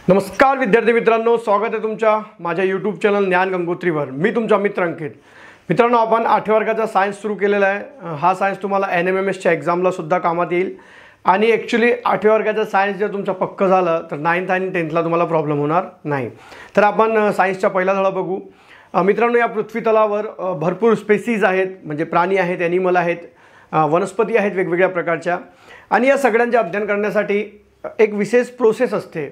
नमस्कार विद्यार्थी मित्रांनो, स्वागत आहे तुमच्या माझ्या यूट्यूब चॅनल ज्ञान गंगोत्रीवर। मी तुमचा मित्र अंकित। मित्रांनो, आपण 8व्या वर्गाचा सायन्स सुरू केलेला आहे। हा सायन्स तुम्हाला NMMSच्या एक्झामला सुद्धा कामात येईल आणि ॲक्च्युली 8व्या वर्गाचा सायन्स जर तुमचं पक्कं झालं तर 9th आणि 10thला तुम्हाला प्रॉब्लेम होणार नाही। तर आपण सायन्सचा पहिला धडा बघू। मित्रांनो, या पृथ्वी तलावर भरपूर स्पेसीज आहेत, म्हणजे प्राणी आहेत, ॲनिमल आहेत, वनस्पती आहेत वेगवेगळ्या प्रकारच्या, आणि या सगळ्यांचे अध्ययन करण्यासाठी एक विशेष प्रोसेस असते।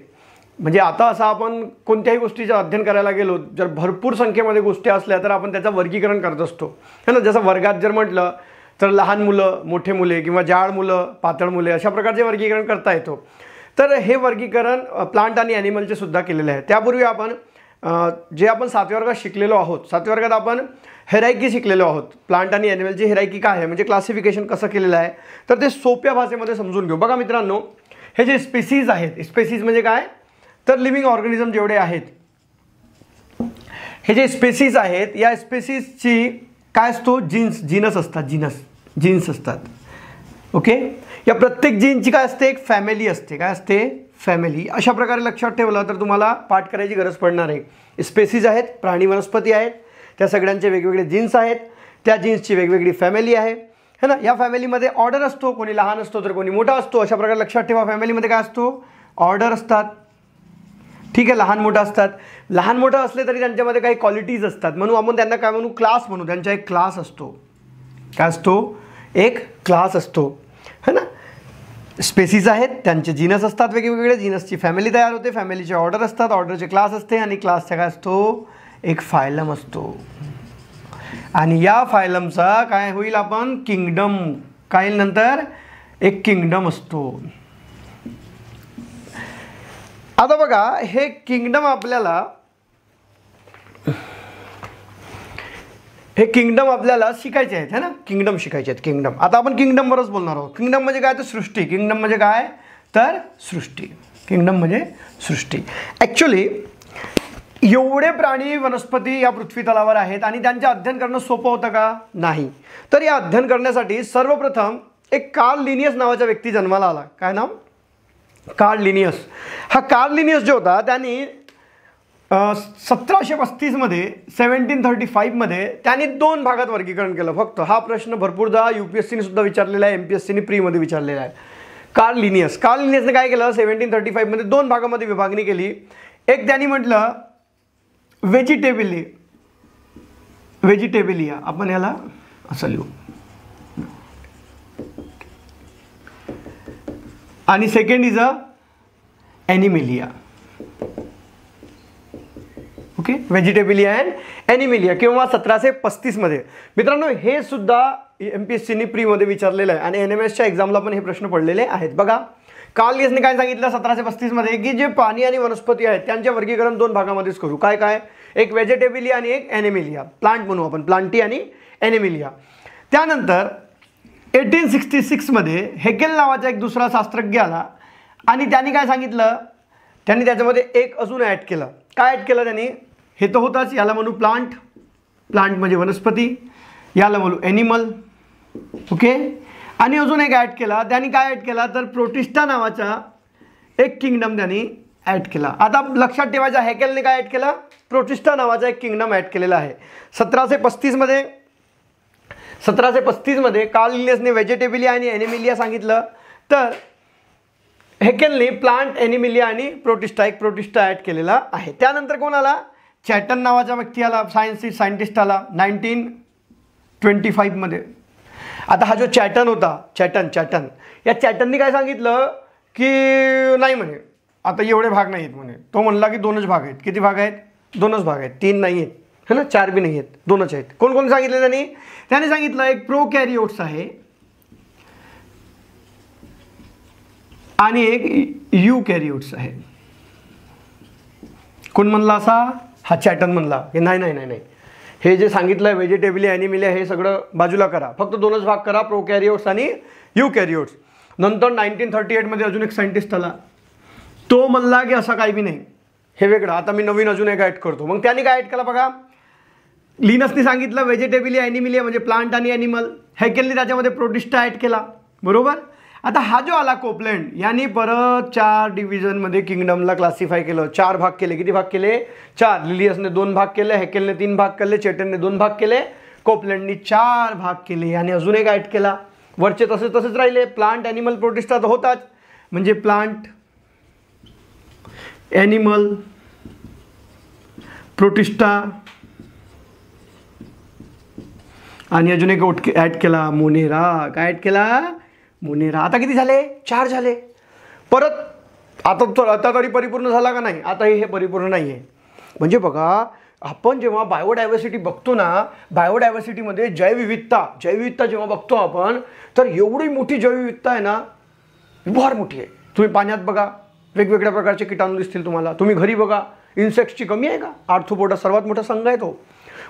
म्हणजे आता असं आपण कोणत्याही गोष्टीचं अध्ययन करायला गेलो, जर भरपूर संख्येमध्ये गोष्टी असल्या तर आपण त्याचं वर्गीकरण करत असतो, है ना। जसं वर्गात जर म्हटलं तर लहान मुलं, मोठे मुले किंवा जाड मुलं, पातळ मुले अशा प्रकारचे वर्गीकरण करता येतो। तर हे वर्गीकरण प्लांट आणि ॲनिमलचे सुद्धा केलेले आहे। त्यापूर्वी आपण जे आपण 7व्या वर्गात शिकलेलो आहोत, 7व्या वर्गात आपण हेरायकी शिकलेलो आहोत। प्लांट आणि ॲनिमलची हेरायकी काय आहे, म्हणजे क्लासिफिकेशन कसं केलेलं आहे, तर ते सोप्या भाषेमध्ये समजून घेऊ। बघा मित्रांनो, हे जे स्पेसीज आहेत, स्पेसीज म्हणजे काय तर लिव्हिंग ऑर्गॅनिझम जेवढे आहेत, हे जे स्पेसीज आहेत, या स्पेसीजची काय असतो जीनस असतात, जीन्स असतात। ओके, या प्रत्येक जीनची काय असते, एक फॅमिली असते। काय असते, फॅमिली। अशा प्रकारे लक्षात ठेवलं तर तुम्हाला पाठ करायची गरज पडणार आहे। स्पेसीज आहेत, प्राणी वनस्पती आहेत, त्या सगळ्यांचे वेगवेगळे जीन्स आहेत, त्या जीन्सची वेगवेगळी फॅमिली आहे, है ना। या फॅमिलीमध्ये ऑर्डर असतो, कोणी लहान असतो तर कोणी मोठा असतो। अशा प्रकारे लक्षात ठेवा, फॅमिलीमध्ये काय असतो, ऑर्डर असतात, ठीक आहे, लहान मोठा असतात। लहान मोठं असले तरी त्यांच्यामध्ये काही क्वालिटीज असतात, म्हणून आपण त्यांना काय म्हणू, क्लास म्हणू। त्यांचा एक क्लास असतो, काय असतो, एक क्लास असतो, है ना। स्पेसीज आहेत, त्यांचे जीनस असतात, वेगवेगळे जीनसची फॅमिली तयार होते, फॅमिलीचे ऑर्डर असतात, ऑर्डरचे क्लास असते, आणि क्लासचा काय असतो, एक फायलम असतो। आणि या फायलमचा काय होईल, आपण किंगडम, काय नंतर एक किंगडम असतो। आता बघा, हे किंगडम आपल्याला शिकायचे आहेत, है ना। किंगडम शिकायचे आहेत, किंगडम। आता आपण किंगडमवरच बोलणार आहोत। किंगडम म्हणजे काय तर सृष्टी। किंगडम म्हणजे काय तर सृष्टी। किंगडम म्हणजे सृष्टी। ॲक्च्युली एवढे प्राणी वनस्पती या पृथ्वी तलावर आहेत आणि त्यांचे अध्ययन करणं सोपं होतं का, नाही। तर या अध्ययन करण्यासाठी सर्वप्रथम एक कार्ल लिनियस नावाचा व्यक्ती जन्माला आला। काय नाव, कार्ल लिनियस। हा कार्ल लिनियस जो होता त्यांनी 1735 मध्ये 1735 मध्ये त्यांनी 2 भागात वर्गीकरण केलं फक्त। हा प्रश्न भरपूरदा UPSCने सुद्धा विचारलेला आहे, MPSCने प्रीमध्ये विचारलेला आहे। कार्ल लिनियसने काय केलं, 1735 मध्ये 2 भागामध्ये विभागणी केली। एक त्यांनी म्हटलं व्हेजिटेबिलिया, आपण याला असं लिहू, आणि सेकंड इज ॲनिमिलिया। ओके, व्हेजिटेबिलिया अँड ॲनिमिलिया, किंवा 1735 मध्ये। मित्रांनो, हे सुद्धा MPSCने प्रीमध्ये विचारलेलं आहे आणि NMSच्या एक्झामला पण हे प्रश्न पडलेले आहेत। बघा, कार्ल लिनियसने काय सांगितलं 1735 मध्ये, की जे प्राणी आणि वनस्पती आहेत त्यांचे वर्गीकरण 2 भागामध्येच करू। काय काय, एक व्हेजिटेबिलिया आणि एक ॲनिमिलिया, प्लांट म्हणू आपण, प्लांटी आणि ॲनिमिलिया। त्यानंतर 1866 मध्ये हेकेल नावाचा एक दुसरा शास्त्रज्ञ आला आणि त्यांनी काय सांगितलं, त्यांनी त्याच्यामध्ये एक अजून ॲड केलं। काय ॲड केलं त्यांनी, हे तर होताच, याला म्हणू प्लांट म्हणजे वनस्पती, याला म्हणू ॲनिमल, ओके। आणि अजून एक ॲड केला त्यांनी, काय ॲड केला तर प्रोटिस्टा नावाचा एक किंगडम त्यांनी ॲड केला। आता लक्षात ठेवायचं, हेकेलने काय ॲड केलं, प्रोटिस्टा नावाचा एक किंगडम ॲड केलेला आहे। 1735 मध्ये कार्ल लिनियसने व्हेजिटेबिलिया आणि ॲनिमिलिया सांगितलं, तर हेकेलने प्लांट, ॲनिमिलिया आणि प्रोटिस्टा ॲड केलेला आहे। त्यानंतर कोण आला, चॅटन नावाचा व्यक्ती आला, सायंटिस्ट आला 1925 मध्ये। आता हा जो चॅटन होता, चॅटन या चॅटनने काय सांगितलं की नाही म्हणे, आता एवढे भाग नाही आहेत म्हणे। तो म्हणला की 2च भाग आहेत। किती भाग आहेत, 2च भाग आहेत, 3 नाही आहेत, है ना, 4 बी नाही आहेत, 2च आहेत। कोण सांगितलं त्यांनी सांगितलं एक प्रोकॅरियोट्स आहे आणि एक यूकॅरियोट्स आहे। कोण म्हणला असा, हा चॅटन म्हणला की नाही, हे जे सांगितलं व्हेजिटेबिलिया ॲनिमिलिया हे सगळं बाजूला करा, फक्त 2च भाग करा, प्रोकॅरियोट्स आणि यूकॅरियोट्स। नंतर 1938 मध्ये अजून एक सायंटिस्ट आला, तो म्हणला की असं काही बी नाही, हे वेगळं, आता मी नवीन अजून एक ॲड करतो। मग त्यांनी काय ॲड केलं बघा, लिनसने सांगितलं व्हेजिटेबिलिया ॲनिमिलिया म्हणजे प्लांट आणि ॲनिमल, हेकेलने त्याच्यामध्ये प्रोटिस्टा ॲड केला, बरोबर। आता हा जो आला कोपलँड यांनी परत 4 डिव्हिजनमध्ये किंगडमला क्लासिफाय केलं, 4 भाग केले. किती भाग केले? 4. लिलियसने 2 भाग केले, हॅकेलने 3 भाग केले, चॅटनने 2 भाग केले, कोपलँडनी 4 भाग केले. आणि अजून एक ॲड केला, वरचे तसेच राहिले. प्लांट ॲनिमल प्रोटिस्टा तर होताच, म्हणजे प्लांट ॲनिमल प्रोटिस्टा आणि अजून एक ॲड केला मोनेरा. काय ॲड केला? मोनेरा. आता किती झाले? 4 झाले. परत आता तरी परिपूर्ण झाला का नाही? आता हे परिपूर्ण नाही आहे. म्हणजे बघा, आपण जेव्हा बायोडायव्हर्सिटी बघतो ना, बायोडायव्हर्सिटीमध्ये जैवविविधता जेव्हा बघतो आपण, तर एवढी मोठी जैवविविधता आहे ना, फार मोठी आहे. तुम्ही पाण्यात बघा, वेगवेगळ्या प्रकारचे किटाणू दिसतील तुम्हाला. तुम्ही घरी बघा, इन्सेक्ट्सची कमी आहे का? आर्थ्रोपोडा सर्वात मोठा संघ आहे तो.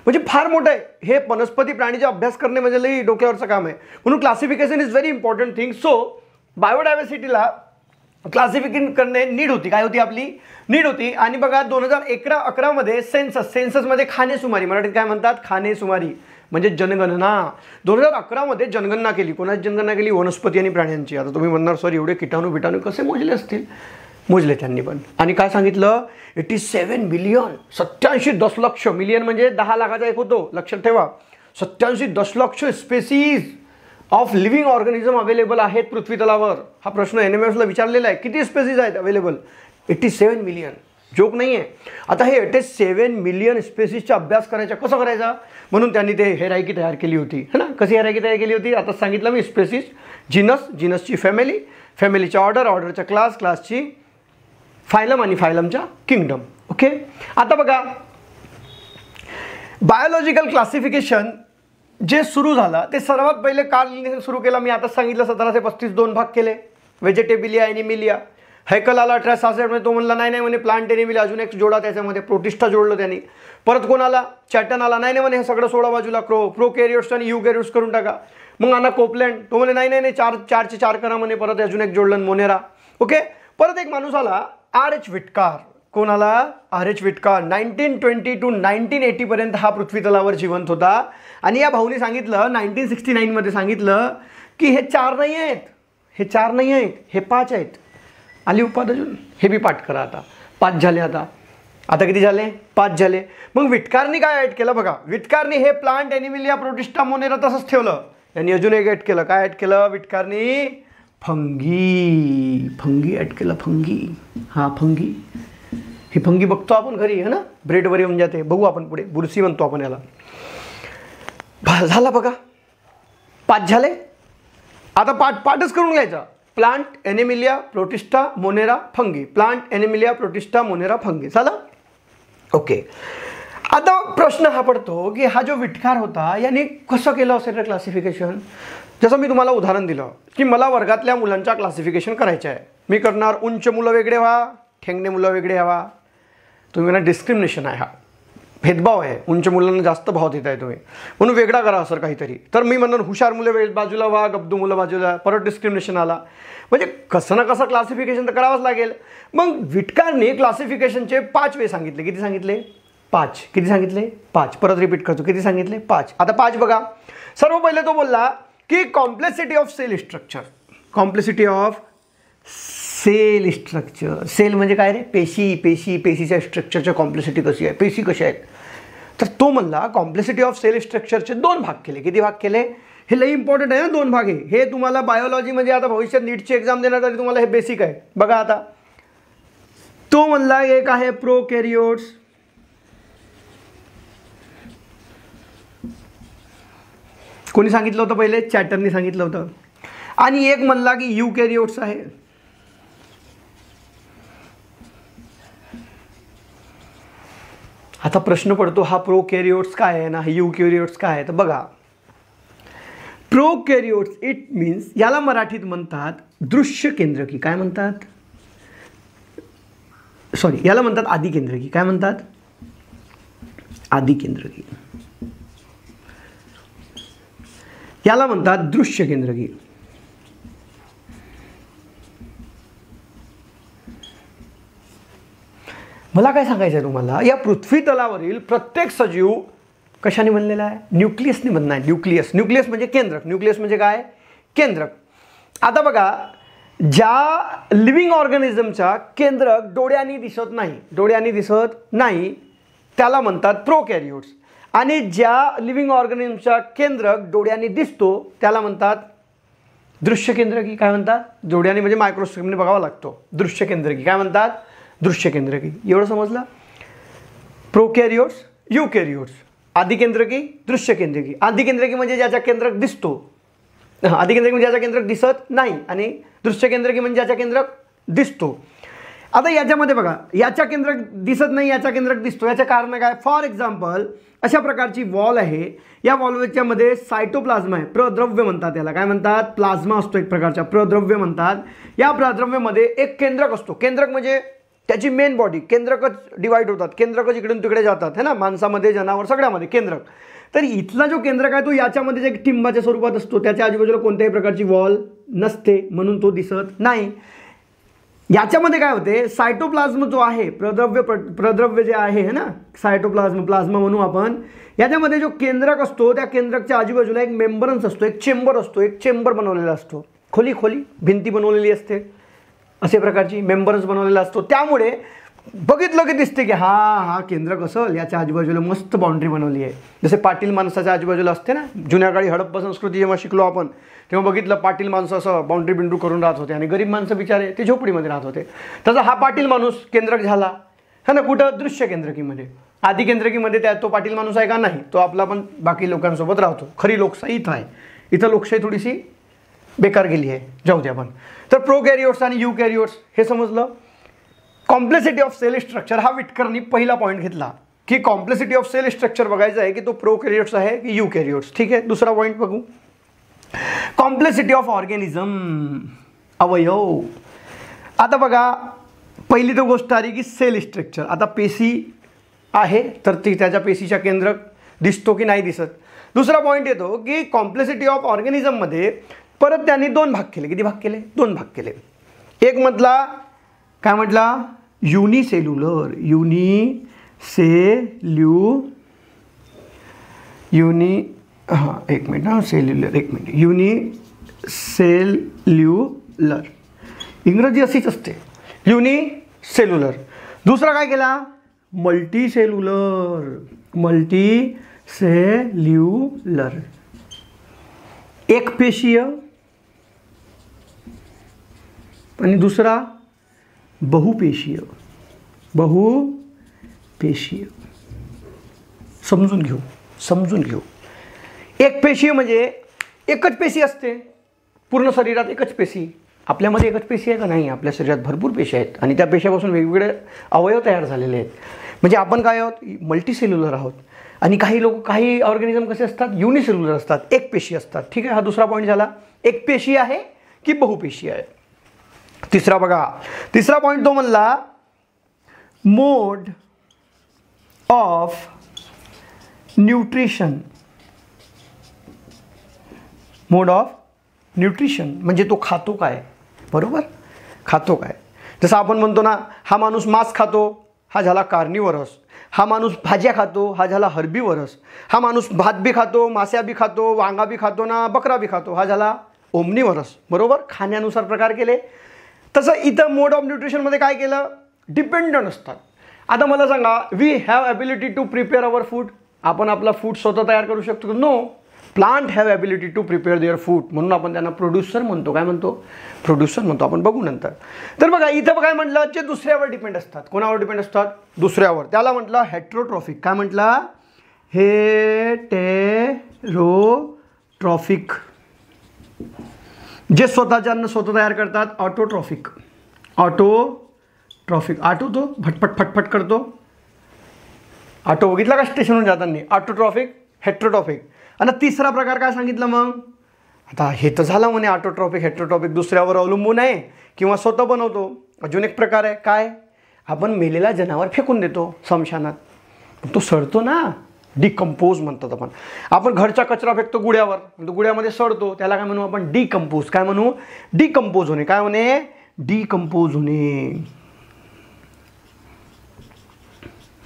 म्हणजे फार मोठं आहे हे. वनस्पती प्राणीचा अभ्यास करणे म्हणजे लई डोक्यावरचं काम आहे. म्हणून classification is very important thing. So बायोडायव्हर्सिटीला क्लासिफिकेशन करणे नीड होती. काय होती? आपली नीड होती. आणि बघा 2011 मध्ये सेन्ससमध्ये खानेसुमारी, मराठीत काय म्हणतात? खानेसुमारी म्हणजे जनगणना. 2011 मध्ये जनगणना केली. कोणाची जनगणना केली? वनस्पती आणि प्राण्यांची. आता तुम्ही म्हणणार सर एवढे किटाणू कसे मोजले असतील? मोजले त्यांनी पण. आणि काय सांगितलं? 87 मिलियन, 87 दशलक्ष. मिलियन म्हणजे 10 लाखाचा एक होतो, लक्षात ठेवा. 87 दशलक्ष species of living organism available आहेत पृथ्वी तलावर. हा प्रश्न NMMSला विचारलेला आहे. किती स्पेसीज आहेत अवेलेबल? 87 मिलियन. जोक नाही आहे. आता हे 87 मिलियन स्पेसीजचा अभ्यास करायचा, कसं करायचा? म्हणून त्यांनी ते हेरार्की तयार केली होती, है ना. कशी हेरार्की तयार केली होती? आता सांगितलं मी. स्पेसीज, जिनसची फॅमिली, फॅमिलीच्या ऑर्डरच्या क्लासची फायलम आणि फायलमच्या किंगडम. ओके. आता बघा, बायोलॉजिकल क्लासिफिकेशन जे सुरू झालं ते सर्वात पहिले कार्ल लिन्नेने सुरू केलं. मी आता सांगितलं 1735 2 भाग केले. व्हेजिटेबिलिया, ॲनिमिलिया. हैकल आला 1866 मध्ये. तो म्हणला नाही म्हणे प्लांट ॲनिमिलिया, अजून एक जोडा त्याच्यामध्ये, प्रोटिस्टा जोडलं त्यांनी. परत कोण आला? चॅटन आला. नाही म्हणे हे सगळं सोडा बाजूला, प्रोकॅरियोट्स आणि युकॅरियोट्स करून टाका. मग आला कोपलँड. तो म्हणे नाही 4 करा म्हणे. परत अजून एक जोडलं, मोनेरा. ओके. परत एक माणूस आला, RH विटकार. कोण आला? RH विटकार. 1920 to 1980 पर्यंत हा पृथ्वी तलावर जिवंत होता. आणि या भाऊनी सांगितलं 1969 मध्ये सांगितलं की हे 4 नाही आहेत, हे 4 नाही आहेत, हे 5 आहेत. आली उपाद अजून. हे बी पाठ करा. आता 5 झाले. आता किती झाले? 5 झाले. मग विटकारनी काय ॲड केलं? बघा, विटकारनी हे प्लांट ॲनिमिलिया, प्रोटिस्टा, मोनेरा तसंच ठेवलं. यांनी अजून एक ॲड केलं. काय ॲड केलं विटकारनी? फंगी ॲड केलं. फंगी. हा फंगी. ही फंगी बघतो आपण घरी, है ना. ब्रेडवर येऊन जाते. बघू आपण पुढे. बुरशी म्हणतो आपण याला. झाला बघा. 5 झाले. आता पाठच करून घ्यायचा. Plant animalia, protista, monera, fungi. Plant animalia, protista, monera, fungi. झालं? ओके. आता प्रश्न हा पडतो की हा जो विटकार होता याने कसं केलं असेल रे क्लासिफिकेशन? जसं मी तुम्हाला उदाहरण दिलं की मला वर्गातल्या मुलांच्या क्लासिफिकेशन करायचं आहे. मी करणार उंच मुलं वेगळे व्हा, ठेंगणे मुलं वेगळे व्हा. तुम्ही म्हणा डिस्क्रिमिनेशन आहे, हा भेदभाव आहे. उंच मुलांना जास्त भाव देत आहे तुम्ही, म्हणून वेगळा करा असं काहीतरी. तर मी म्हणणार हुशार मुलं बाजूला व्हा, गब्दू मुलं बाजूला. परत डिस्क्रिमिनेशन आला. म्हणजे कसं ना कसं क्लासिफिकेशन तर करावंच लागेल. मग विटकारने क्लासिफिकेशनचे 5 वे सांगितले. किती सांगितले? 5. किती सांगितले? 5. परत रिपीट करतो. किती सांगितले? 5. आता 5 बघा. सर्व पहिले तो बोलला की complexity of cell structure. Complexity of cell structure. Cell म्हणजे काय रे? पेशीच्या स्ट्रक्चरच्या कॉम्प्लेक्सिटी कशी आहे, पेशी कशा आहेत. तर तो म्हणला कॉम्प्लेक्सिटी ऑफ सेल स्ट्रक्चरचे 2 भाग केले. किती भाग केले? हे लई इम्पॉर्टंट आहे ना. 2 भाग आहे हे. तुम्हाला बायोलॉजीमध्ये आता भविष्यात नीटची एक्झाम देणार तरी तुम्हाला हे बेसिक आहे. बघा आता तो म्हणला एक आहे प्रोकॅरियोट्स, कोणी सांगितलं होतं पहिले? चॅटरनी सांगितलं होतं. आणि एक म्हणला की युकॅरियोट्स आहे. आता प्रश्न पडतो हा प्रोकॅरियोट्स काय आहे ना, हे युकॅरियोट्स काय आहे? तर बघा, प्रोकॅरियोट्स इट मीन्स, याला मराठीत म्हणतात दृश्य केंद्रकी. काय म्हणतात? सॉरी, याला म्हणतात आदिकेंद्रकी. काय म्हणतात? आदिकेंद्रकी. याला म्हणतात दृश्य केंद्रकी. मला काय सांगायचं आहे तुम्हाला, या पृथ्वी तलावरील प्रत्येक सजीव कशाने बनलेला आहे? न्यूक्लियसने बनला आहे. न्यूक्लियस म्हणजे केंद्रक. न्यूक्लियस म्हणजे काय? केंद्रक. आता बघा, ज्या लिव्हिंग ऑर्गॅनिझमचा केंद्रक डोळ्यांनी दिसत नाही त्याला म्हणतात प्रोकॅरियोट्स, आणि ज्या लिव्हिंग ऑर्गॅनिझमचा केंद्रक डोळ्यांनी दिसतो त्याला म्हणतात दृश्य केंद्रकी. काय म्हणतात? डोळ्यांनी म्हणजे मायक्रोस्कोपने बघावा लागतो. दृश्य केंद्रकी. काय म्हणतात? दृश्य केंद्रकी. एवढं समजलं? प्रोकॅरियोट्स, युकॅरियोट्स. आदिकेंद्रकी, दृश्य केंद्रकी. आदिकेंद्रकी म्हणजे ज्याचा केंद्रक दिसतो, आदिकेंद्रकी म्हणजे ज्याचा केंद्रक दिसत नाही, आणि दृश्य केंद्रकी म्हणजे ज्याचा केंद्रक दिसतो. आता याच्यामध्ये बघा, याच्या केंद्रक दिसत नाही, याचा केंद्रक दिसतो. याचं कारण काय? फॉर एक्झाम्पल अशा प्रकारची वॉल आहे. या वॉलच्या मध्ये सायटोप्लाझ्मा आहे, प्रद्रव्य म्हणतात याला. काय म्हणतात? प्लाझ्मा असतो एक प्रकारचा, प्रद्रव्य म्हणतात. या प्रद्रव्यामध्ये एक केंद्रक असतो. केंद्रक म्हणजे त्याची मेन बॉडी. केंद्रकच डिवाइड होतात, केंद्रकच इकडून तिकडे जातात, है ना, माणसामध्ये, जनावर, सगळ्यामध्ये केंद्रक. तर इथला जो केंद्रक आहे तो याच्यामध्ये एक टिंबाच्या स्वरूपात असतो. त्याच्या आजूबाजूला कोणत्याही प्रकारची वॉल नसते, म्हणून तो दिसत नाही. याच्यामध्ये काय होते? सायटोप्लाझ्म जो आहे, प्रद्रव्य जे आहे ना, प्लाझ्मा म्हणू आपण. याच्यामध्ये जो केंद्रक असतो त्या केंद्रकच्या आजूबाजूला एक मेंबरन्स असतो, एक चेंबर असतो. एक चेंबर बनवलेला असतो, खोली भिंती बनवलेली असते, असे प्रकारची मेंबरन्स बनवलेला असतो. त्यामुळे बघितलं की दिसते की हा केंद्रक असेल, याच्या आजूबाजूला मस्त बाउंड्री बनवली आहे. जसे पाटील माणसाच्या आजूबाजूला असते ना, जुन्या काळी हडप्पा संस्कृती जेव्हा शिकलो आपण तेव्हा बघितलं, पाटील माणसं असं बाउंड्री बिंड्रू करून राहत होते, आणि गरीब माणसं बिचारे ते झोपडीमध्ये राहत होते. तसा हा पाटील माणूस केंद्रक झाला, है ना, कुठं? दृश्य केंद्रकीमध्ये. आदी केंद्रकीमध्ये त्या तो पाटील माणूस आहे का? नाही, तो आपला पण बाकी लोकांसोबत राहतो. खरी लोकशाही इथं आहे. इथं लोकशाही थोडीशी बेकार गेली आहे, जाऊ दे आपण. तर प्रोकॅरियोट्स आणि युकॅरियोट्स हे समजलं. कॉम्प्लेक्सिटी ऑफ सेल स्ट्रक्चर हा विटकरनी पहिला पॉईंट घेतला की कॉम्प्लेक्सिटी ऑफ सेल स्ट्रक्चर बघायचं आहे की तो प्रोकॅरियोट्स आहे की युकॅरियोट्स. ठीक आहे, दुसरा पॉईंट बघू. कॉम्प्लेक्सिटी ऑफ ऑर्गॅनिझम, अवयव. आता बघा, पहिली तर गोष्ट आली की सेल स्ट्रक्चर. आता पेशी आहे तर ती त्याच्या पेशीच्या केंद्रक दिसतो की नाही दिसत. दुसरा पॉईंट येतो की कॉम्प्लेक्सिटी ऑफ ऑर्गॅनिझममध्ये परत त्यांनी दोन भाग केले. किती भाग केले? दोन भाग केले. एक मधला काय म्हटला? युनिसेल्युलर. युनिसेल्युलर इंग्रजी अशीच असते, युनिसेल्युलर. दुसरा काय केला? मल्टीसेल्युलर. एक पेशीय आणि दुसरा बहुपेशीय. समजून घेऊ. एक पेशीय म्हणजे एकच पेशी असते पूर्ण शरीरात. एकच पेशी. आपल्यामध्ये एकच पेशी आहे का? नाही, आपल्या शरीरात भरपूर पेशी आहेत, आणि त्या पेशापासून वेगवेगळे अवयव तयार झालेले आहेत. म्हणजे आपण काय आहोत? मल्टीसेल्युलर आहोत. आणि काही ऑर्गॅनिझम कसे असतात? युनिसेल्युलर असतात, एक पेशी असतात. ठीक आहे, हा दुसरा पॉईंट झाला. एक पेशी आहे की बहुपेशी आहे. तिसरा बघा, तिसरा पॉईंट तो म्हणला मोड ऑफ न्यूट्रिशन. म्हणजे तो खातो काय? बरोबर, खातो काय? जसं आपण म्हणतो ना, हा माणूस मांस खातो, हा झाला कार्निवरस. हा माणूस भाज्या खातो, हा झाला हर्बीवरस. हा माणूस भात बी खातो, मास्या बी खातो, वांगा बी खातो ना, बकरा बी खातो, हा झाला ओमनिवरस. बरोबर, खाण्यानुसार प्रकार केले. तसं इथं मोड ऑफ न्यूट्रिशनमध्ये काय केलं? डिपेंडंट असतात. आता मला सांगा, we have ability to prepare our food. आपण आपला फूड स्वतः तयार करू शकतो? No. Plant have ability to prepare their food, म्हणून आपण त्यांना प्रोड्युसर म्हणतो. काय म्हणतो? प्रोड्युसर म्हणतो. आपण बघू नंतर. तर बघा, इथं काय म्हटलं? जे दुसऱ्यावर डिपेंड असतात. कोणावर डिपेंड असतात? दुसऱ्यावर. त्याला म्हटलं हेटेरोट्रॉफिक. काय म्हटलं? हेटेरोट्रॉफिक. जे स्वतःच्या स्वतः तयार करतात ऑटोट्रॉफिक. ऑटो तो फटफट करतो. ऑटो बघितला का स्टेशनवरून जाताना? Autotrophic, heterotrophic. आणि तिसरा प्रकार काय सांगितलं मग? आता हे तर झालं म्हणे ऑटोट्रॉफिक, हेटेरोट्रॉफिक दुसऱ्यावर अवलंबून आहे किंवा स्वतः बनवतो. अजून एक प्रकार आहे काय? आपण मेलेला जनावर फेकून देतो स्मशानात, तो सडतो ना, डिकम्पोज म्हणतात आपण. आपण घरचा कचरा फेकतो गुड्यावर, तो गुड्यामध्ये सडतो, त्याला काय म्हणू आपण? डिकम्पोज. काय म्हणू? डिकम्पोज होणे. काय होणे? डिकम्पोज होणे.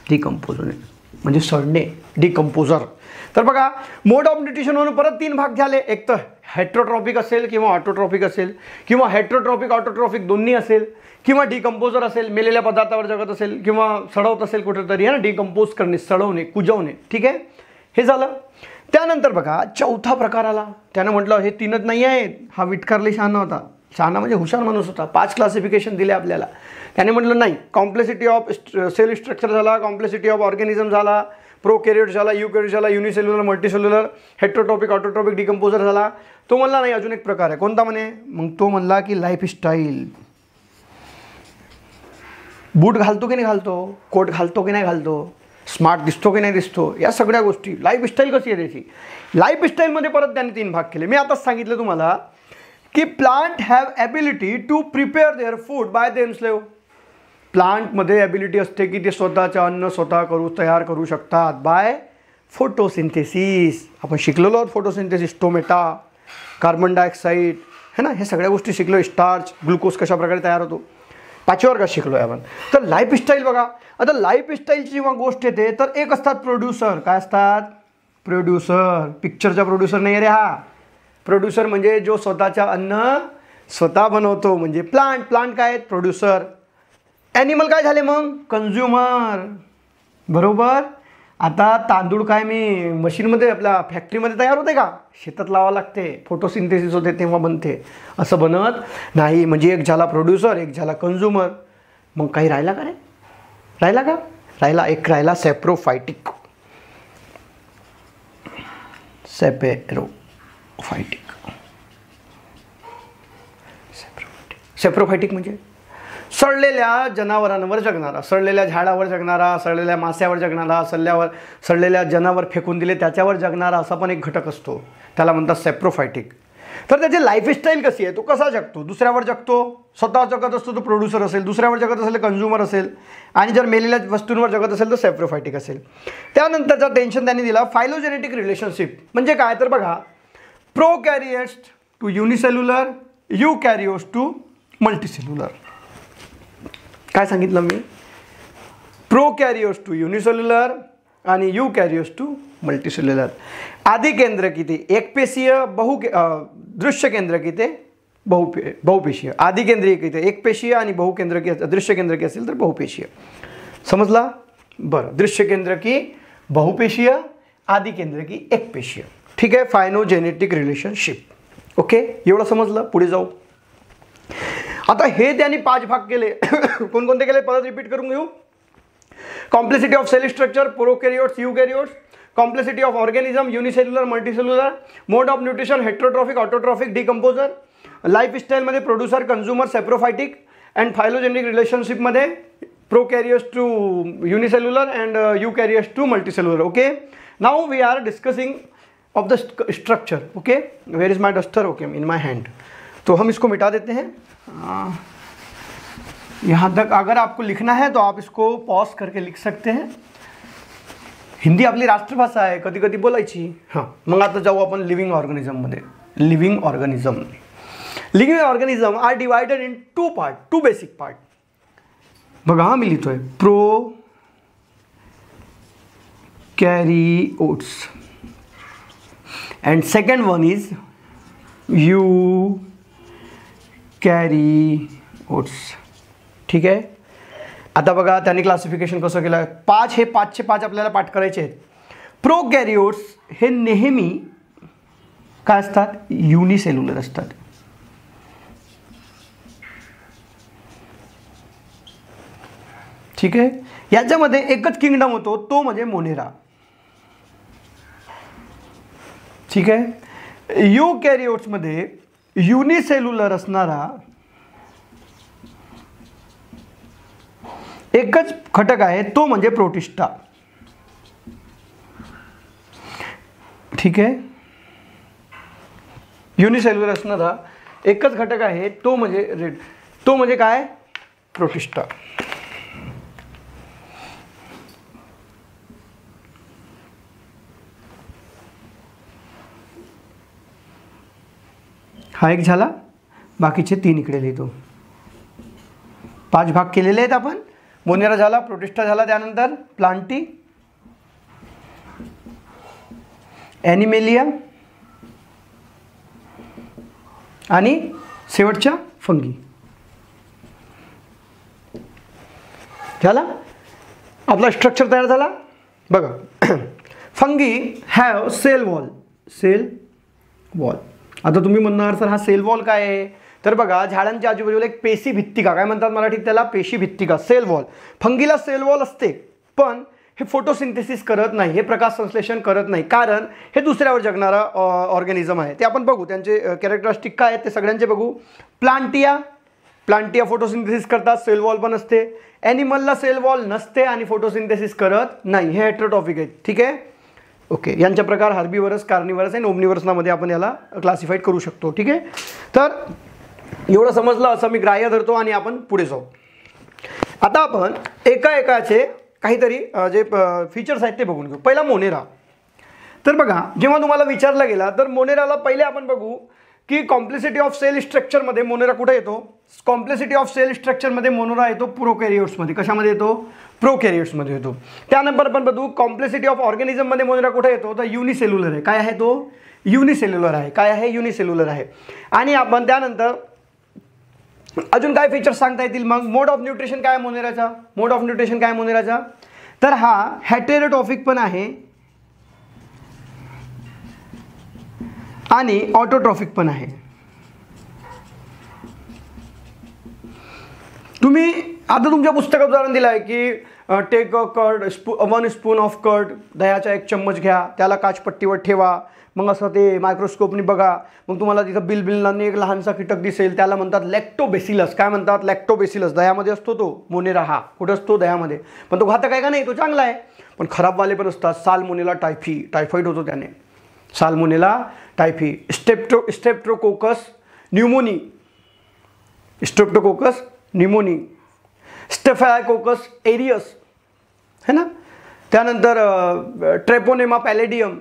डिकम्पोज होणे म्हणजे सडणे, डिकम्पोजर. तर बघा, मोड ऑफ न्यूट्रिशन म्हणून परत तीन भाग झाले. एक तर हेट्रोट्रॉपिक असेल किंवा ऑटोट्रॉपिक असेल, किंवा हेट्रोट्रॉपिक ऑटोट्रॉपिक दोन्ही असेल, किंवा डिकम्पोजर असेल, मेलेल्या पदार्थावर जगत असेल, किंवा सडवत असेल कुठेतरी आहे ना, डिकम्पोज करणे, सडवणे, कुजवणे. ठीक आहे, हे झालं. त्यानंतर बघा चौथा प्रकार आला. त्यानं म्हटलं हे तीनच नाही आहेत. हा विटकारले शहाणा होता. शहाणा म्हणजे हुशार माणूस होता. 5 क्लासिफिकेशन दिले आपल्याला. त्याने म्हटलं नाही, कॉम्प्लेक्सिटी ऑफ सेल स्ट्रक्चर झाला, कॉम्प्लेक्सिटी ऑफ ऑर्गॅनिझम झाला, प्रोकॅरियोट झाला, युकॅरियोट झाला, unicellular, multicellular, heterotrophic, autotrophic, decomposer झाला. तो म्हणला नाही, अजून एक प्रकार आहे. कोणता म्हणे? मग तो म्हणला की लाईफस्टाईल. बूट घालतो की नाही घालतो, कोट घालतो की नाही घालतो, स्मार्ट दिसतो की नाही दिसतो, या सगळ्या गोष्टी. लाईफस्टाईल कशी आहे त्याची? लाईफस्टाईलमध्ये परत त्याने 3 भाग केले. मी आताच सांगितलं तुम्हाला की plant have ability to prepare their food by themselves. प्लांटमध्ये ॲबिलिटी असते की ते स्वतःचं अन्न स्वतः तयार करू शकतात बाय फोटोसिंथेसिस. आपण शिकलेलो आहोत फोटोसिंथेसिस, स्टोमेटा, कार्बन डायऑक्साईड है ना, हे सगळ्या गोष्टी शिकलो. स्टार्च, ग्लुकोज कशा प्रकारे तयार होतो, 5व्या वर्गात शिकलो आहे आपण. तर लाईफस्टाईल बघा. आता लाईफस्टाईलची जेव्हा गोष्ट येते तर एक असतात प्रोड्युसर. काय असतात? प्रोड्युसर. पिक्चरचा प्रोड्युसर नाही रे हा. प्रोड्युसर म्हणजे जो स्वतःच्या अन्न स्वतः बनवतो, म्हणजे प्लांट. प्लांट काय आहेत? प्रोड्युसर. ॲनिमल काय झाले मग? कंझ्युमर. बरोबर. आता तांदूळ काय मी मशीनमध्ये आपल्या फॅक्टरीमध्ये तयार होते का? शेतात लावावं लागते, फोटोसिंथेसिस होते तेव्हा बनते. असं बनत नाही. म्हणजे एक झाला प्रोड्युसर, एक झाला कंझ्युमर. मग काही राहिला का रे? राहिला का? एक राहिला सॅप्रोफायटिक. सॅप्रोफायटिक म्हणजे सडलेल्या जनावरांवर जगणारा, सडलेल्या झाडावर जगणारा, सडलेल्या माश्यावर जगणारा, सडलेल्या जनावर फेकून दिले त्याच्यावर जगणारा, असा पण एक घटक असतो. त्याला म्हणतात सॅप्रोफायटिक. तर त्याची लाईफस्टाईल कशी आहे? तो कसा जगतो? दुसऱ्यावर जगतो, स्वतः जगत असतो तो प्रोड्युसर असेल, दुसऱ्यावर जगत असेल कंझ्युमर असेल, आणि जर मेलेल्या वस्तूंवर जगत असेल तर सॅप्रोफायटिक असेल. त्यानंतरचा टेन्शन त्यांनी दिला फायलोजेनेटिक रिलेशनशिप. म्हणजे काय? तर बघा, प्रोकॅरियोट्स टू युनिसेल्युलर, युकॅरियोट्स टू मल्टीसेल्युलर. काय सांगितलं मी? प्रोकॅरियोट्स टू युनिसेल्युलर आणि युकॅरियोट्स टू मल्टीसेल्युलर. आदि केंद्रकी ते एकपेशीय, दृश्य केंद्रकी ते बहुपेशीय. आदि केंद्रीय ते एकपेशीय आणि बहुकेंद्रकी, दृश्य केंद्रकी असेल तर बहुपेशीय. समजला? बरं. दृश्य केंद्रकी बहुपेशीय, आदि केंद्रकी एकपेशीय. ठीक आहे. फायनोजेनेटिक रिलेशनशिप. ओके, एवढं समजलं. पुढे जाऊ. आता हे त्यांनी 5 भाग केले. कोणकोणते केले? परत रिपीट करून घेऊ. Complexity of cell structure, prokaryotes, eukaryotes, complexity of organism, unicellular, multicellular, mode of nutrition, heterotrophic, autotrophic, decomposer, लाईफस्टाईलमध्ये producer, consumer, saprophytic, and phylogenetic रिलेशनशिपमध्ये prokaryotes to unicellular and eukaryotes to multicellular. Okay, now we are discussing of the structure. Okay, where is my duster? Okay, in my hand. तो हम इसको meta देते हैं. यहाँ तक अगर आपको लिखना है तो आप इसको पॉज करके लिख सकते हैं. हिंदी आपली राष्ट्रभाषा आहे, कधी कधी बोलायची. हां, मग आता जाऊ आपण लिव्हिंग ऑर्गॅनिझममध्ये. Living organism are divided in 2 part, 2 basic part. बघा, हा मी लिहितोय prokaryotes and second one is eukaryotes. ठीक आहे. आता बघा त्यांनी क्लासिफिकेशन कसं केलं. 5 हे 5चे 5 आपल्याला पाठ करायचे आहेत. प्रोकॅरियोट्स हे नेहमी काय असतात? युनिसेल्युलर असतात. ठीक आहे. याच्यामध्ये एकच किंगडम होतो, तो म्हणजे मोनेरा. ठीक आहे. युकॅरियोट्समध्ये युनिसेल्युलर असणारा एकच घटक आहे, तो म्हणजे प्रोटिस्टा. ठीक आहे. युनिसेल्युलर असणारा एकच घटक आहे, तो म्हणजे काय? प्रोटिस्टा. हा एक झाला. बाकीचे 3 इकडे लिहितो. 5 भाग केलेले आहेत आपण. मोनेरा झाला, प्रोटिस्टा झाला, त्यानंतर प्लांटी, ॲनिमेलिया, आणि शेवटच्या फंगी. झाला आपला स्ट्रक्चर तयार झाला. बघा फंगी हॅव सेल वॉल. आता तुम्ही म्हणणार सर हा सेल वॉल काय आहे, तर बघा झाडांच्या आजूबाजूला एक पेशी भित्तिका, काय म्हणतात मराठीत त्याला, पेशी भित्तिका, सेल वॉल. फंगीला सेल वॉल असते, पण हे फोटोसिंथेसिस करत नाही, हे प्रकाश संश्लेषण करत नाही, कारण हे दुसऱ्यावर जगणारा ऑर्गॅनिझम आहे. ते आपण बघू, त्यांचे कॅरेक्टरिस्टिक काय आहेत ते सगळ्यांचे बघू. प्लांटिया फोटोसिंथेसिस करतात, सेल वॉल पण असते. ॲनिमलला सेल वॉल नसते आणि फोटोसिंथेसिस करत नाही, हे हेटेरोट्रॉफिक आहेत. ठीक आहे, ओके. यांच्या प्रकार हर्बीवरस, कार्निवरस आणि ओमनिवरसमध्ये आपण याला क्लासिफाईड करू शकतो. ठीक आहे, तर एवढं समजलं असं मी ग्राह्य धरतो आणि आपण पुढे जाऊ. आता आपण एकाचे काहीतरी जे फीचर्स आहेत ते बघून घेऊ. पहिला मोनेरा. तर बघा जेव्हा तुम्हाला विचारला गेला तर मोनेराला पहिले आपण बघू की कॉम्प्लेक्सिटी ऑफ सेल स्ट्रक्चरमध्ये मोनेरा कुठे येतो. कॉम्प्लेक्सिटी ऑफ सेल स्ट्रक्चरमध्ये मोनेरा येतो प्रोकॅरियोट्समध्ये. कशामध्ये येतो, प्रोकॅरियोट्समध्ये येतो. त्यानंतर आपण बघू कॉम्प्लेक्सिटी ऑफ ऑर्गॅनिझममध्ये मोनेरा कुठे येतो, तर युनिसेल्युलर आहे. काय आहे तो, युनिसेल्युलर आहे. काय आहे, युनिसेल्युलर आहे. आणि आपण त्यानंतर अजून काय फीचर्स सांगता येतील. मग मोड ऑफ न्यूट्रिशन काय मोनेराचा, मोड ऑफ न्यूट्रिशन काय मोनेराचा, तर हा हेटेरोट्रॉफिक पण आहे आणि ऑटोट्रॉफिक पण आहे. तुम्ही आता तुमच्या पुस्तकात उदाहरण दिलं आहे की take a curd 1 spoon of curd, दह्याचा 1 चम्मच घ्या, त्याला काचपट्टीवर ठेवा, मग असं ते मायक्रोस्कोपनी बघा, मग तुम्हाला तिथं बिलबिलांनी एक लहानसा कीटक दिसेल, त्याला म्हणतात लॅक्टोबेसिलस. काय म्हणतात, लॅक्टोबेसिलस. दह्यामध्ये असतो तो मोनेरा, हा कुठं असतो, दह्यामध्ये. पण तो घातक आहे का नाही, तो चांगला आहे. पण खराबवाले पण असतात. साल्मोनेला टायफॉइड होतो त्याने, salmonella typhi. Streptococcus pneumoniae, स्टेफायकोकस areas है ना. त्यानंतर ट्रेपोनेमा पॅलेडियम,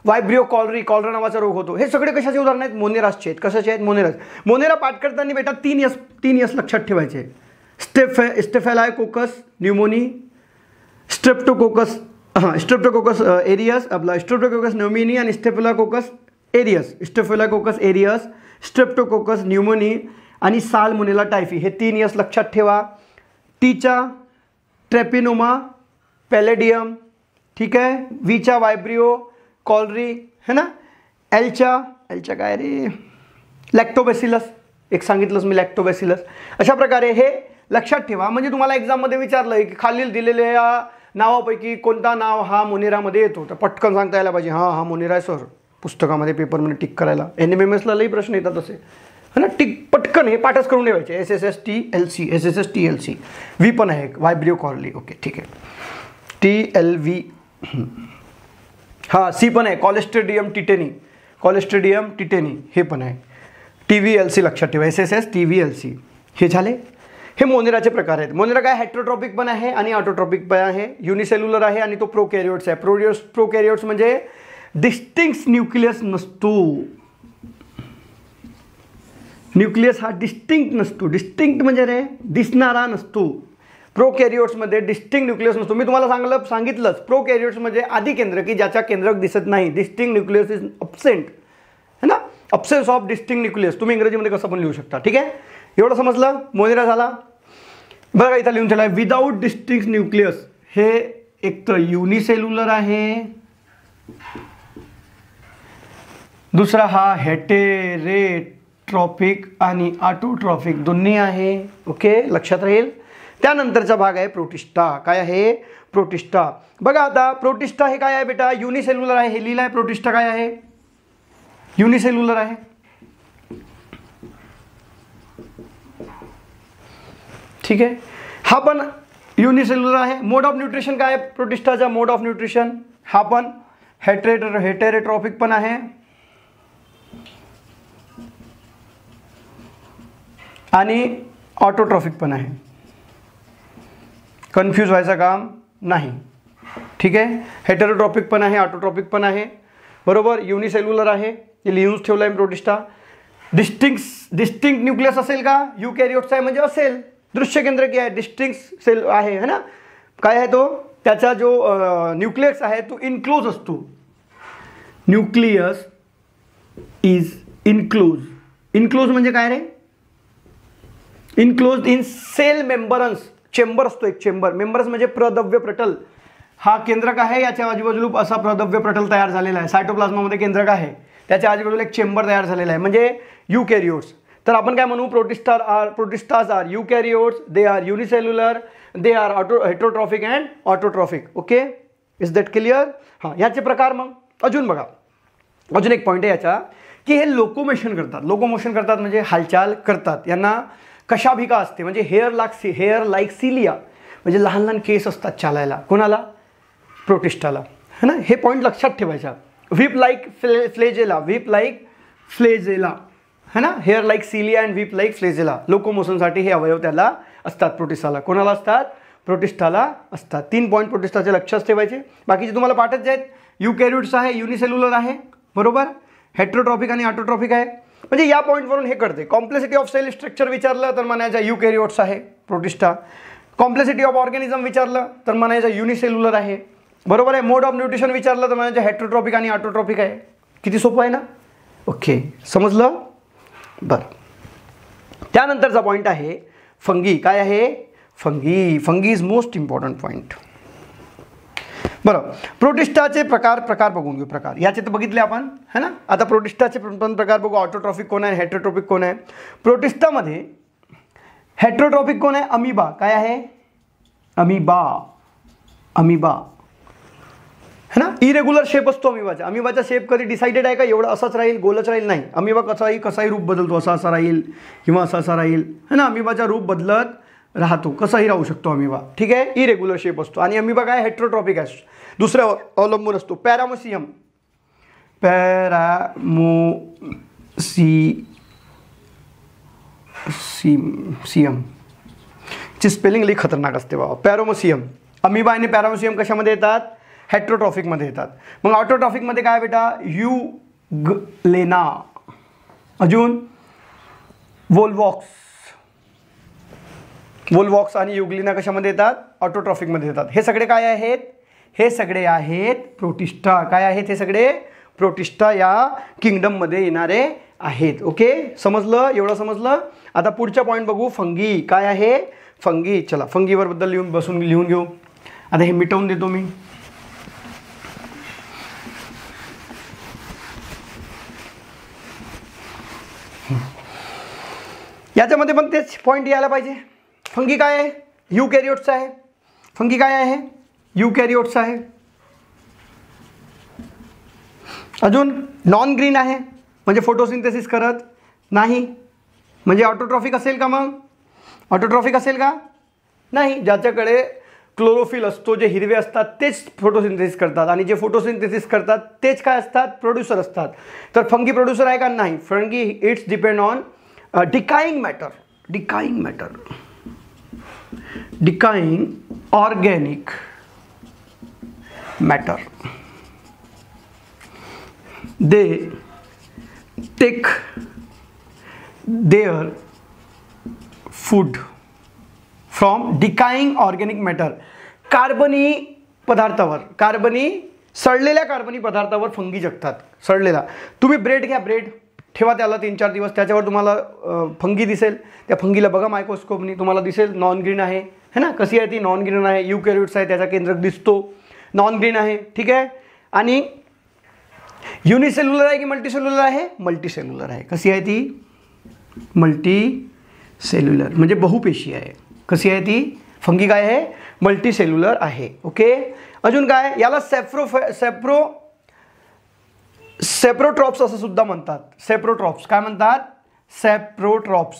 वायब्रिओ कॉलरा नावाचा रोग होतो. हे सगळे कशाचे उदाहरण आहेत, मोनेरासचे आहेत. कशाचे आहेत, मोनेरास. मोनेरा पाठ करताना बेटा 3 यस लक्षात ठेवायचे. स्टेफायकोकस न्यूमोनी, स्ट्रेप्टोकोकस एरियस, आपला स्ट्रेप्टोकोकस न्यूमोनी आणि स्टेफिलोकोकस एरियस, स्ट्रेप्टोकोकस न्यूमोनी आणि साल्मोनेला टायफी. हे 3 यस लक्षात ठेवा. टीचा ट्रेपिनोमा पॅलेडियम, ठीक आहे. वीचा वायब्रिओ कॉलरी है ना. एलच्या काय रे, लॅक्टोबेसिलस, एक सांगितलंच मी लॅक्टोबेसिलस. अशा प्रकारे हे लक्षात ठेवा. म्हणजे तुम्हाला एक्झाममध्ये विचारलं आहे की खालील दिलेल्या नावापैकी कोणता नाव हा मोनेरामध्ये येतो, तर पटकन सांगता यायला पाहिजे हां हा मोनेरा आहे सर, पुस्तकामध्ये पेपरमध्ये टिक करायला. NMMSला लई प्रश्न येतात असे है ना. टिक पटकन हे पाठच करून ठेवायचे. SSS वी पण आहे, वायब्रिओ कॉलरी. ओके ठीक आहे. TLV, हां सी पण आहे, कॉलेस्ट्रेडियम टिटेनी हे पण आहे. TVLC लक्षात ठेवा, SSS TVLC. हे झाले, हे मोनेराचे प्रकार आहेत. मोनेरा काय हेटेरोट्रॉपिक पण आहे आणि ऑटोट्रॉपिक पण आहे. युनिसेल्युलर आहे आणि तो प्रोकॅरियोट्स आहे. प्रोकॅरियोट्स म्हणजे डिस्टिंक्ट न्यूक्लियस नसतो. न्यूक्लियस हा डिस्टिंक्ट नसतो. डिस्टिंक्ट म्हणजे रे दिसणारा नसतो. प्रोकॅरियोट्समध्ये डिस्टिंक्ट न्यूक्लियस नसतो. मी तुम्हाला सांगितलंच प्रोकॅरियोट्स म्हणजे आदिकेंद्र की ज्याच्या केंद्रक दिसत नाही. डिस्टिंक्ट न्यूक्लियस इज अब्सेंट है ना. अब्सेन्स ऑफ डिस्टिंक्ट न्यूक्लियस तुम्ही इंग्रजीमध्ये कसं पण लिहू शकता. ठीक आहे, एवढं समजलं. मोनेरा झाला. बघा इथं लिहून ठेवलं आहे विदाऊट डिस्टिंक्ट न्यूक्लियस. हे एक तर युनिसेल्युलर आहे, दुसरा हा हेटेरोट्रॉपिक आणि ऑटोट्रॉपिक दोन्ही आहे. ओके लक्षात राहील. त्यानंतरचा भाग आहे प्रोटिस्टा. काय आहे, प्रोटिस्टा. बघा आता प्रोटिस्टा हे काय आहे बेटा, युनिसेल्युलर आहे. हे लिहिलं आहे प्रोटिस्टा काय आहे, युनिसेल्युलर आहे. ठीक आहे, हा पण युनिसेल्युलर आहे. मोड ऑफ न्यूट्रिशन काय आहे प्रोटिस्टाचा, मोड ऑफ न्यूट्रिशन हा पण हेटेरोट्रॉपिक पण आहे आणि ऑटोट्रॉपिक पण आहे. कन्फ्यूज व्हायचं काम नाही. ठीक आहे, हेटेरोट्रॉपिक पण आहे, ऑटोट्रॉपिक पण आहे. बरोबर, युनिसेल्युलर आहे. हे लिहून ठेवलं आहे प्रोटिस्टा. डिस्टिंक्ट न्यूक्लियस असेल का, युकॅरियोट्स आहे म्हणजे असेल. दृश्य केंद्र काय आहे, डिस्टिंक्ट सेल आहे है ना. काय आहे तो, त्याचा जो न्यूक्लियस आहे तो इनक्लोज असतो. Nucleus is enclose. इनक्लोज म्हणजे काय रे? Enclose in cell membranes. Chamber असतो एक चेंबर. मेंबर्स म्हणजे प्रदव्य प्रतल. हा केंद्रक आहे, याच्या आजूबाजूला असा प्रदव्य प्रतल तयार झालेला आहे. सायटोप्लाझ्मामध्ये केंद्रक आहे, त्याच्या आजूबाजूला एक चेंबर तयार झालेला आहे, म्हणजे युकॅरियोट्स. तर आपण काय म्हणू? Protistas are eukaryotes. They are unicellular, they are heterotrophic and autotrophic. Okay, is that clear? हां, याचे प्रकार मग अजून बघा. अजून एक पॉईंट आहे याचा, की हे लोकोमोशन करतात. लोकोमोशन करतात म्हणजे हालचाल करतात. यांना कशाभिका असते, म्हणजे हेअर लाईक सिलिया, म्हणजे लहान लहान केस असतात चालायला. कोणाला? प्रोटिस्टाला, है ना. हे पॉईंट लक्षात ठेवायचा. Whip like flagella, whip like flagella, है ना. Hair like cilia and whip like flagella. लोकोमोशनसाठी हे अवयव त्याला असतात प्रोटिस्टाला. कोणाला असतात? प्रोटिस्टाला असतात. 3 पॉईंट प्रोटिस्टाचे लक्षात ठेवायचे. बाकीचे तुम्हाला पाठच आहेत. युकॅरियोट्स आहे, युनिसेल्युलर आहे, बरोबर. हेटरोट्रॉफिक आणि ऑटोट्रॉफिक आहे. म्हणजे या पॉईंटवरून हे कळते. कॉम्प्लेक्सिटी ऑफ सेल स्ट्रक्चर विचारलं तर म्हणायचं युकॅरियोट्स आहे प्रोटिस्टा. कॉम्प्लेक्सिटी ऑफ ऑर्गॅनिझम विचारलं तर म्हणायचं युनिसेल्युलर आहे, बरोबर आहे. मोड ऑफ न्यूट्रिशन विचारलं तर म्हणायचं हेटरोट्रॉफिक आणि ऑटोट्रॉफिक आहे. किती सोपं आहे ना. ओके, समजलं? बरं. त्यानंतरचा पॉईंट आहे फंगी. काय आहे? Fungi. Fungi is most important point. बरं, प्रोटिस्टाचे प्रकार बघून घेऊ. प्रकार याचे तर बघितले आपण, है ना. आता प्रोटिस्टाचे पण प्रकार बघू. ऑटोट्रॉफिक कोण आहे, हेटरोट्रॉफिक कोण आहे. प्रोटिस्टामध्ये हेटरोट्रॉफिक कोण आहे? अमिबा. काय आहे? अमिबा. अमिबा, है ना. इरेग्युलर शेप असतो अमिबाचा. अमिबाचा शेप कधी डिसाइडेड आहे का? एवढं असाच राहील, गोलच राहील? नाही. अमिबा कसाही रूप बदलतो. असा राहील किंवा असा राहील, है ना. अमिबाचा रूप बदलत राहतो, कसाही राहू शकतो अमिबा, ठीक आहे. इरेग्युलर शेप असतो. आणि अमिबा काय? हेटरोट्रॉफिक आहे, दुसऱ्यावर अवलंबून असतो. पॅरामोसियम. पॅरामोसियम ची स्पेलिंग लई खतरनाक असते बाबा. पॅरामोसियम. अमिबा आणि पॅरामोसियम कशामध्ये येतात? हेटरोट्रॉफिकमध्ये येतात. मग ऑटोट्रॉफिकमध्ये काय बेटा? युग्लेना. अजून वोल्वॉक्स आणि युग्लिना कशामध्ये येतात? ऑटोट्रॉफिकमध्ये येतात. हे सगळे काय आहेत? हे सगळे आहेत प्रोटिस्टा. काय आहेत हे सगळे? प्रोटिस्टा या किंगडममध्ये येणारे आहेत. ओके, समजलं? एवढं समजलं. आता पुढचा पॉईंट बघू. फंगी. काय आहे? फंगी. चला, फंगीवर बद्दल लिहून घेऊ. आता हे मिटवून देतो मी. याच्यामध्ये पण तेच पॉईंट यायला पाहिजे. फंगी काय आहे? युकॅरियोट्स आहे. फंगी काय आहे? युकॅरियोट्स आहे. अजून नॉन ग्रीन आहे, म्हणजे फोटोसिंथेसिस करत नाही. म्हणजे ऑटोट्रॉफिक असेल का? मग ऑटोट्रॉफिक असेल का? नाही. ज्याच्याकडे क्लोरोफिल असतो, जे हिरवे असतात तेच फोटोसिंथेसिस करतात, आणि जे फोटोसिंथेसिस करतात तेच काय असतात? प्रोड्युसर असतात. तर फंगी प्रोड्युसर आहे का? नाही. Fungi it's depend on decaying organic matter. They take their food from decaying organic matter. सडलेल्या कार्बनी पदार्थावर फंगी जगतात. सडलेला. तुम्ही ब्रेड घ्या, ब्रेड ठेवा त्याला 3-4 दिवस, त्याच्यावर तुम्हाला फंगी दिसेल. त्या फंगीला बघा मायक्रोस्कोपनी, तुम्हाला दिसेल नॉन ग्रीन आहे, है ना. कशी आहे ती? नॉन ग्रीन आहे. युकॅरियोट्स आहे, त्याचा केंद्रक दिसतो, नॉन ग्रीन आहे, ठीक आहे. आणि युनिसेल्युलर आहे की मल्टीसेल्युलर आहे? मल्टीसेल्युलर आहे. कशी आहे ती? मल्टीसेल्युलर, म्हणजे बहुपेशी आहे. कशी आहे ती? फंगी काय आहे? मल्टीसेल्युलर आहे. ओके, अजून काय? याला सेप्रोट्रॉप्स असं सुद्धा म्हणतात. सेप्रोट्रॉप्स काय म्हणतात? सेप्रोट्रॉप्स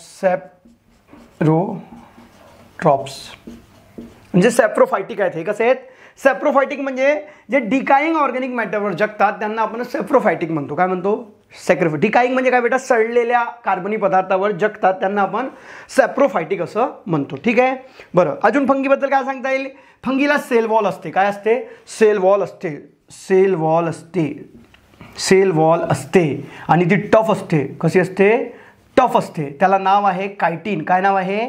म्हणजे सेप्रोफायटिक आहेत. हे कसे आहेत? सेप्रोफायटिक म्हणजे जे डिकाइंग ऑर्गॅनिक मॅटरवर जगतात त्यांना आपण सेप्रोफायटिक म्हणतो. काय म्हणतो? डिकाइंग म्हणजे काय बेटा? सडलेल्या कार्बनी पदार्थावर जगतात, त्यांना आपण सेप्रोफायटिक असं म्हणतो, ठीक आहे. बरं, अजून फंगीबद्दल काय सांगता येईल? फंगीला सेल वॉल असते. काय असते? सेल वॉल असते आणि ती टफ असते. कशी असते? टफ असते. त्याला नाव आहे कायटिन. काय नाव आहे?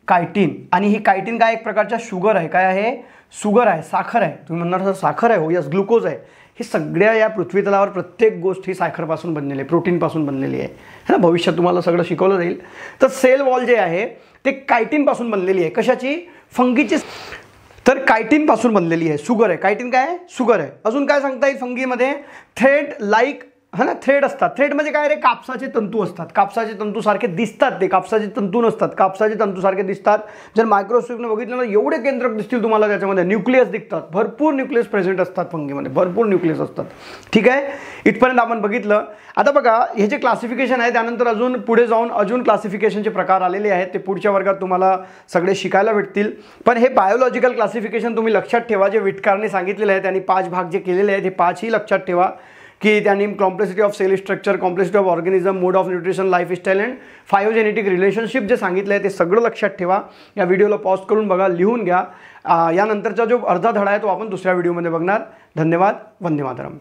कायटिन. आणि ही कायटिन काय? एक प्रकारचा शुगर आहे. काय आहे? शुगर आहे, साखर आहे. तुम्ही म्हणणार सर साखर आहे? हो, यस, ग्लुकोज आहे. हे सगळ्या या पृथ्वी तलावर प्रत्येक गोष्ट ही साखरपासून बनलेली आहे, प्रोटीनपासून बनलेली आहे ना. भविष्यात तुम्हाला सगळं शिकवलं जाईल. तर सेल वॉल जे आहे ते कायटिनपासून बनलेली आहे. कशाची? फंगीची. तर कायटिनपासून बनलेली आहे. शुगर आहे. कायटिन काय आहे? शुगर आहे. अजून काय सांगता येईल फंगीमध्ये? थ्रेड लाईक थ्रेड असतात. थ्रेड म्हणजे काय रे? कापसाचे तंतू असतात. कापसाचे तंतूसारखे दिसतात ते, कापसाचे तंतू नसतात, कापसाचे तंतूसारखे दिसतात. जर मायक्रोस्कोपने बघितलं ना एवढे केंद्रक दिसतील तुम्हाला त्याच्यामध्ये. न्यूक्लियस दिसतात, भरपूर न्यूक्लियस प्रेझेंट असतात फंगीमध्ये, भरपूर न्यूक्लियस असतात. ठीक आहे, इथपर्यंत आपण बघितलं. आता बघा हे जे क्लासिफिकेशन आहे त्यानंतर अजून पुढे जाऊन अजून क्लासिफिकेशनचे प्रकार आलेले आहेत. ते पुढच्या वर्गात तुम्हाला सगळे शिकायला भेटतील. पण हे बायोलॉजिकल क्लासिफिकेशन तुम्ही लक्षात ठेवा. जे विटकारने सांगितलेले आहे त्यांनी 5 भाग जे केलेले आहेत हे 5ही लक्षात ठेवा की त्यांनी complexity of cell structure, complexity of organism, mode of nutrition, lifestyle and phylogenetic relationship जे सांगितलं आहे ते सगळं लक्षात ठेवा. या व्हिडिओला पॉज करून बघा, लिहून घ्या. यानंतरचा जो अर्धा धडा आहे तो आपण दुसऱ्या व्हिडिओमध्ये बघणार. धन्यवाद. वंदे मातरम.